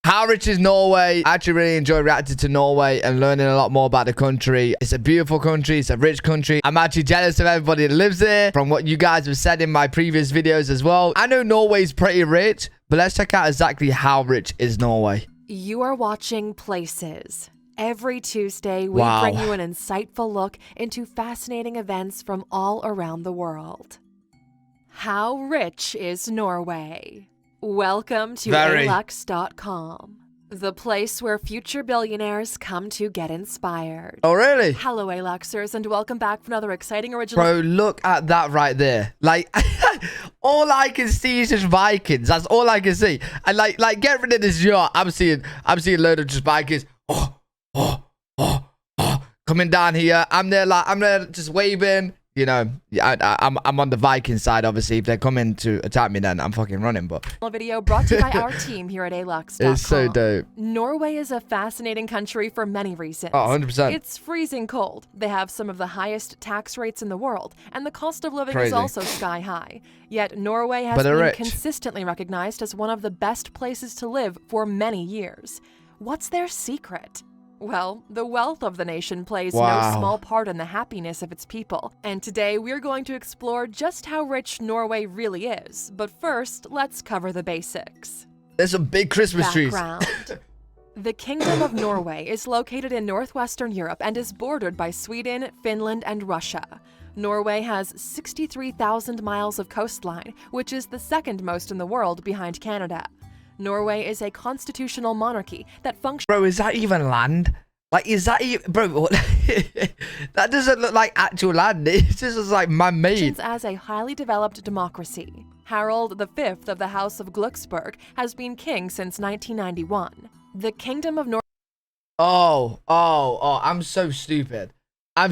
How rich is Norway? I actually really enjoy reacting to Norway and learning a lot more about the country. It's a beautiful country. It's a rich country. I'm actually jealous of everybody that lives there from what you guys have said in my previous videos as well. I know Norway's pretty rich, but let's check out exactly how rich is Norway. You are watching Places. Every Tuesday, we bring you an insightful look into fascinating events from all around the world. How rich is Norway? Welcome to alux.com, the place where future billionaires come to get inspired. Oh, really? Hello, Aluxers, and welcome back for another exciting original. Bro, look at that right there. Like, all I can see is just Vikings. That's all I can see. And like, get rid of this yacht. I'm seeing a load of just Vikings. Coming down here. I'm there just waving. You know, I'm on the Viking side, obviously. If they're coming to attack me, then I'm fucking running. But video brought to you by our team here at alux.com. It's so dope. Norway is a fascinating country for many reasons. Oh, 100%. It's freezing cold. They have some of the highest tax rates in the world, and the cost of living is Crazy. also sky high. Yet Norway has been rich. consistently recognized as one of the best places to live for many years. What's their secret? Well, the wealth of the nation plays no small part in the happiness of its people. And today we're going to explore just how rich Norway really is. But first, let's cover the basics. There's some big Christmas trees. The Kingdom of Norway is located in northwestern Europe and is bordered by Sweden, Finland, and Russia. Norway has 63,000 miles of coastline, which is the second most in the world behind Canada. Norway is a constitutional monarchy that functions. Bro, is that even land? Like, is that even... Bro, what? That doesn't look like actual land. It's just like man-made. As a highly developed democracy. Harald V of the House of Glucksburg has been king since 1991. The Kingdom of Norway... Oh, I'm so stupid. I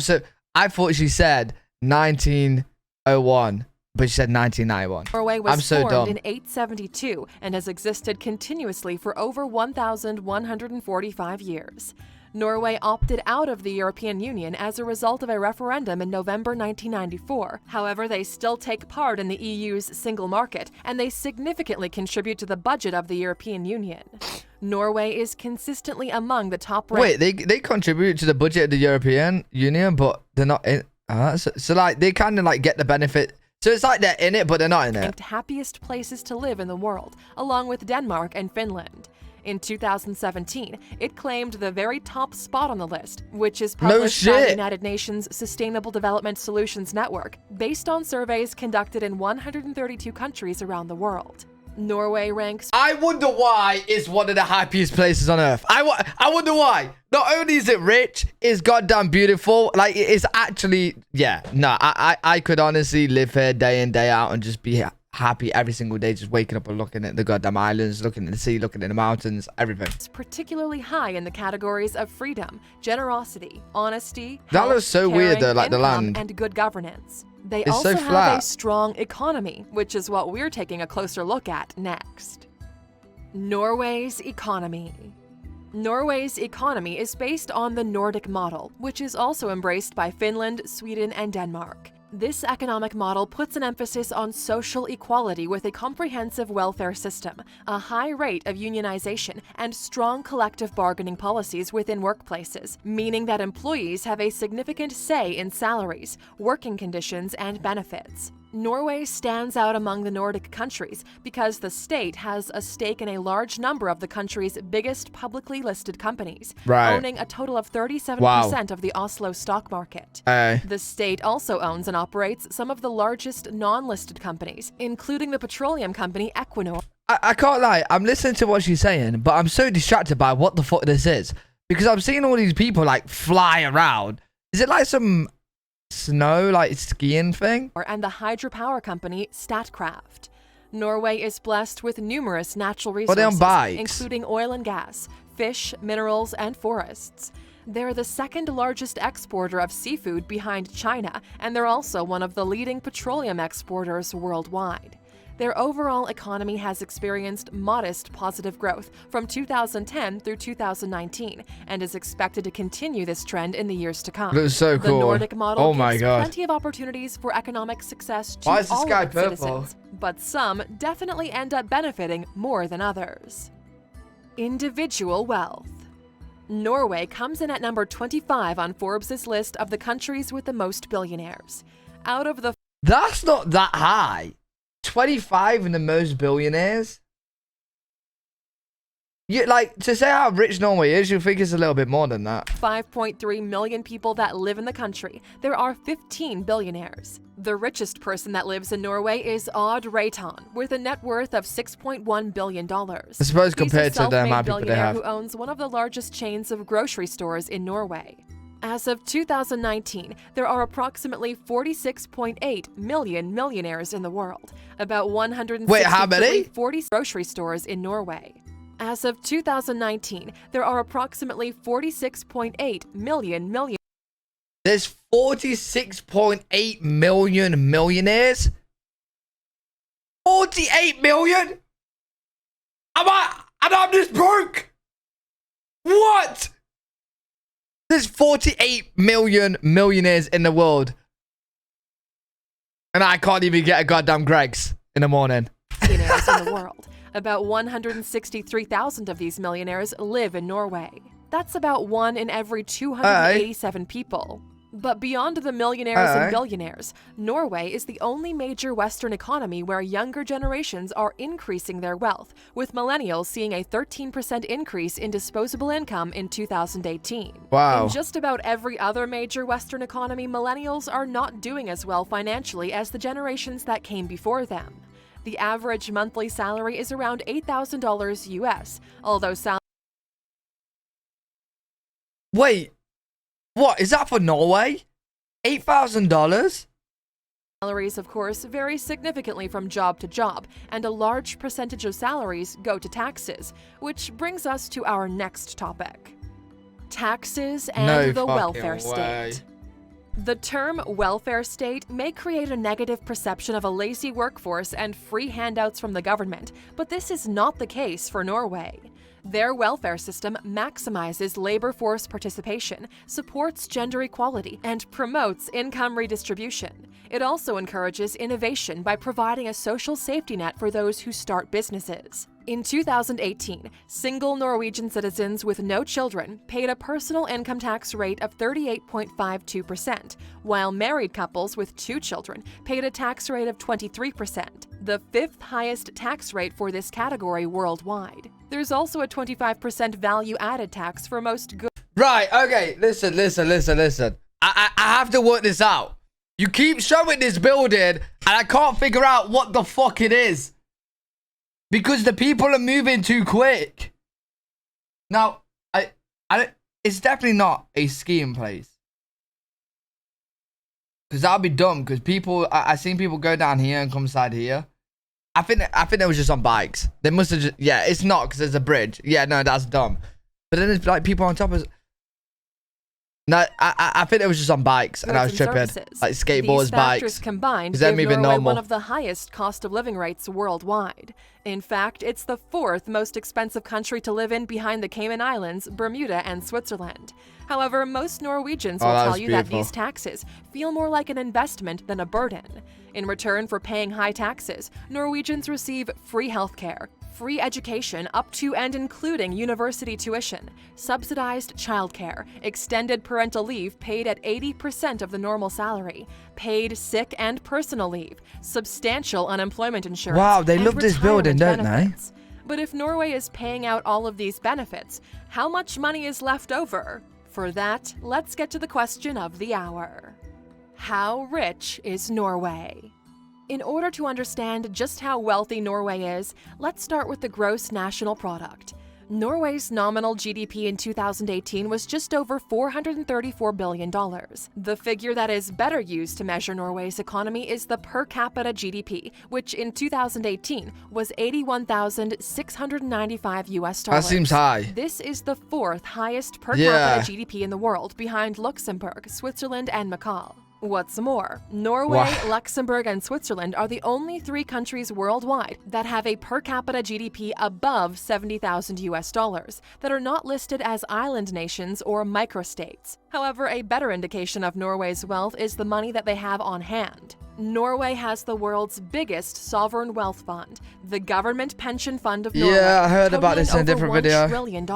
thought she said 1901. But she said 1991. Norway was formed dumb. in 872 and has existed continuously for over 1,145 years. Norway opted out of the European Union as a result of a referendum in November 1994. However, they still take part in the EU's single market, and they significantly contribute to the budget of the European Union. Norway is consistently among the top ranked. Wait, they contribute to the budget of the European Union, but they're not in... so like, they kind of like get the benefit... So it's like they're in it, but they're not in it. Happiest places to live in the world, along with Denmark and Finland. In 2017, it claimed the very top spot on the list, which is published by the United Nations Sustainable Development Solutions Network, based on surveys conducted in 132 countries around the world. Norway ranks... I wonder why it's one of the happiest places on earth. I wonder why. Not only is it rich, it's goddamn beautiful. Like, it's actually... Yeah, no, I could honestly live here day in, day out and just be happy every single day, just waking up and looking at the goddamn islands, looking at the sea, looking at the mountains, everything. It's particularly high in the categories of freedom, generosity, honesty, that looks so weird though, like the land. And good governance. They It's also so have flat. a strong economy, which is what we're taking a closer look at next. Norway's economy. Norway's economy is based on the Nordic model, which is also embraced by Finland, Sweden, and Denmark. This economic model puts an emphasis on social equality with a comprehensive welfare system, a high rate of unionization, and strong collective bargaining policies within workplaces, meaning that employees have a significant say in salaries, working conditions, and benefits. Norway stands out among the Nordic countries because the state has a stake in a large number of the country's biggest publicly listed companies, owning a total of 37% of the Oslo stock market. The state also owns and operates some of the largest non-listed companies, including the petroleum company Equinor. I can't lie, I'm listening to what she's saying, but I'm so distracted by what the fuck this is. Because I'm seeing all these people like fly around. Is it like some... snow, like skiing thing? And the hydropower company Statkraft. Norway is blessed with numerous natural resources, including oil and gas, fish, minerals, and forests. They're the second largest exporter of seafood behind China, and they're also one of the leading petroleum exporters worldwide. Their overall economy has experienced modest positive growth from 2010 through 2019 and is expected to continue this trend in the years to come. That's so cool. The Nordic model gives plenty of opportunities for economic success to all of its citizens, but some definitely end up benefiting more than others. Individual wealth. Norway comes in at number 25 on Forbes' list of the countries with the most billionaires. Out of the... That's not that high. 25 in the most billionaires? You, like, to say how rich Norway is, you think it's a little bit more than that. 5.3 million people that live in the country, there are 15 billionaires. The richest person that lives in Norway is Odd Rayton, with a net worth of $6.1 billion. I suppose compared to the amount of people they have. Who owns one of the largest chains of grocery stores in Norway. As of 2019, there are approximately 46.8 million millionaires in the world. About 160 Wait, how many? 40 grocery stores in Norway. As of 2019, there are approximately 46.8 million millionaires. There's 46.8 million millionaires? 48 million? And I'm just broke? What? There's 48 million millionaires in the world. And I can't even get a goddamn Greg's in the morning. Millionaires in the world. About 163,000 of these millionaires live in Norway. That's about 1 in every 287 people. But beyond the millionaires and billionaires, Norway is the only major Western economy where younger generations are increasing their wealth, with millennials seeing a 13% increase in disposable income in 2018. Wow. In just about every other major Western economy, millennials are not doing as well financially as the generations that came before them. The average monthly salary is around $8,000 US, although Wait, what? Is that for Norway? $8,000? salaries, of course, vary significantly from job to job, and a large percentage of salaries go to taxes, which brings us to our next topic. Taxes and the welfare state. The term welfare state may create a negative perception of a lazy workforce and free handouts from the government, but this is not the case for Norway. Their welfare system maximizes labor force participation, supports gender equality, and promotes income redistribution. It also encourages innovation by providing a social safety net for those who start businesses. In 2018, single Norwegian citizens with no children paid a personal income tax rate of 38.52%, while married couples with 2 children paid a tax rate of 23%, the 5th highest tax rate for this category worldwide. There's also a 25% value-added tax for most goods. Right, okay, listen. I have to work this out. You keep showing this building, and I can't figure out what the fuck it is. Because the people are moving too quick. Now, it's definitely not a skiing place. Because that'd be dumb. Because people, I seen people go down here and come side here. I think they was just on bikes. They must have just, yeah, it's not because there's a bridge. Yeah, no, that's dumb. But then there's like people on top of. No, I think it was just on bikes and I was tripping. Like skateboards, These factors bikes. combined They're give moving Norway normal. one of the highest cost of living rates worldwide. In fact, it's the 4th most expensive country to live in behind the Cayman Islands, Bermuda, and Switzerland. However, most Norwegians will tell you that these taxes feel more like an investment than a burden. In return for paying high taxes, Norwegians receive free healthcare, free education up to and including university tuition, subsidized childcare, extended parental leave paid at 80% of the normal salary, paid sick and personal leave, substantial unemployment insurance. Wow, they and love this building, don't benefits. But if Norway is paying out all of these benefits, how much money is left over? For that, let's get to the question of the hour. How rich is Norway? In order to understand just how wealthy Norway is, let's start with the gross national product. Norway's nominal GDP in 2018 was just over $434 billion. The figure that is better used to measure Norway's economy is the per capita GDP, which in 2018 was $81,695 US. That seems high. This is the 4th highest per capita GDP in the world, behind Luxembourg, Switzerland, and Macau. What's more, Norway, Wow. Luxembourg, and Switzerland are the only 3 countries worldwide that have a per capita GDP above 70,000 US dollars that are not listed as island nations or microstates. However, a better indication of Norway's wealth is the money that they have on hand. Norway has the world's biggest sovereign wealth fund, the Government Pension Fund of Norway. Yeah, I heard about this in a totaling different over video. $1 trillion.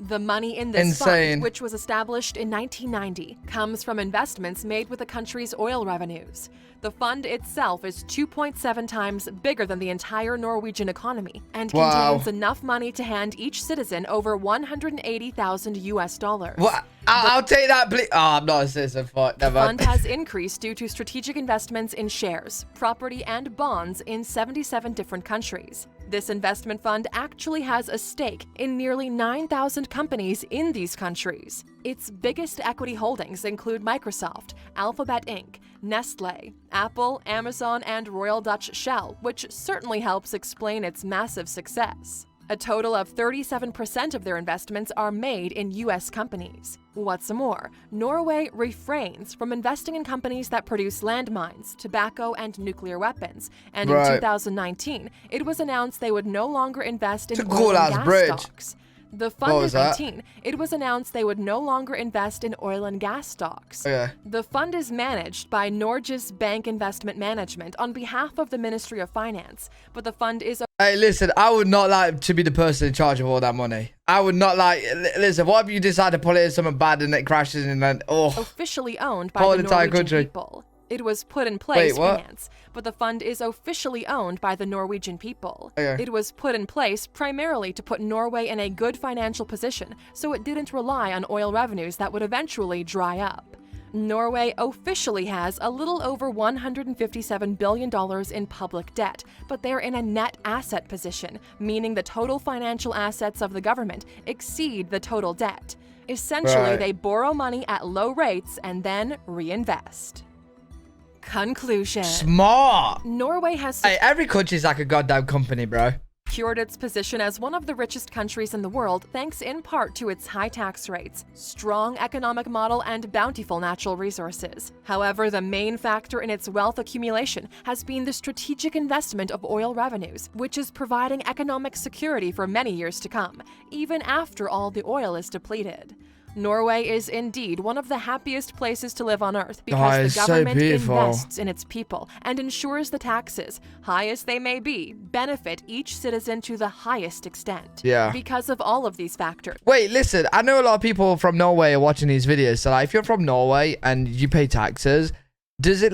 The money in this Insane. fund, which was established in 1990, comes from investments made with the country's oil revenues. The fund itself is 2.7 times bigger than the entire Norwegian economy and Wow. contains enough money to hand each citizen over 180,000 US dollars. What? I'll take that, please. Oh, I'm not a citizen. Fuck, The never fund has increased due to strategic investments in shares, property, and bonds in 77 different countries. This investment fund actually has a stake in nearly 9,000 companies in these countries. Its biggest equity holdings include Microsoft, Alphabet Inc., Nestle, Apple, Amazon, and Royal Dutch Shell, which certainly helps explain its massive success. A total of 37% of their investments are made in U.S. companies. What's more, Norway refrains from investing in companies that produce landmines, tobacco, and nuclear weapons. And in Right. 2019, it was announced they would no longer invest in It's a oil cool-ass and gas bridge. stocks. The What fund was in that? 19, it was announced they would no longer invest in oil and gas stocks. Okay. The fund is managed by Norges Bank Investment Management on behalf of the Ministry of Finance, but the fund is Hey, listen, I would not like to be the person in charge of all that money. I would not like... Listen, what if you decide to put it in something bad and it crashes and then... Oh, officially owned by Whole the entire Norwegian country. people. It was put in place Wait, what? finance, but the fund is officially owned by the Norwegian people. Okay. It was put in place primarily to put Norway in a good financial position, so it didn't rely on oil revenues that would eventually dry up. Norway officially has a little over $157 billion in public debt, but they're in a net asset position, meaning the total financial assets of the government exceed the total debt. Essentially, Right. they borrow money at low rates and then reinvest. Conclusion. smart. Norway has Hey, every country's like a goddamn company, bro. secured its position as one of the richest countries in the world thanks in part to its high tax rates, strong economic model, and bountiful natural resources. However, the main factor in its wealth accumulation has been the strategic investment of oil revenues, which is providing economic security for many years to come, even after all the oil is depleted. Norway is indeed one of the happiest places to live on Earth because it's the so government beautiful. invests in its people and ensures the taxes, high as they may be, benefit each citizen to the highest extent. Yeah. Because of all of these factors. Wait, listen, I know a lot of people from Norway are watching these videos. So, like, if you're from Norway and you pay taxes, does it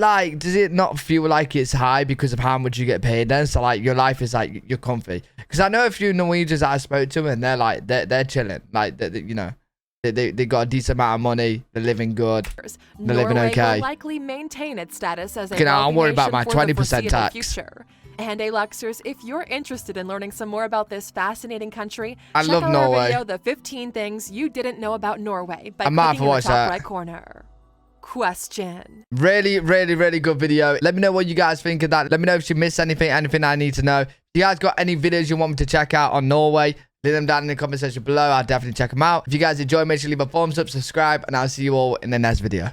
not feel like it's high because of how much you get paid then? So, like, your life is like, you're comfy. Because I know a few Norwegians that I spoke to and they're like, they're chilling. Like, you know. They got a decent amount of money. They're living good. They're living Norway okay. will likely maintain its status as a Okay, now I'm wealthy worried about nation my for the 20% foreseeable tax. future. And Luxers, if you're interested in learning some more about this fascinating country, I check love out Norway. our video, The 15 Things You Didn't Know About Norway, by I might have clicking to in the watch top that. right corner. Question. Really, really, really good video. Let me know what you guys think of that. Let me know if you missed anything I need to know. If you guys got any videos you want me to check out on Norway, leave them down in the comment section below. I'll definitely check them out. If you guys enjoyed, make sure you leave a thumbs up, subscribe, and I'll see you all in the next video.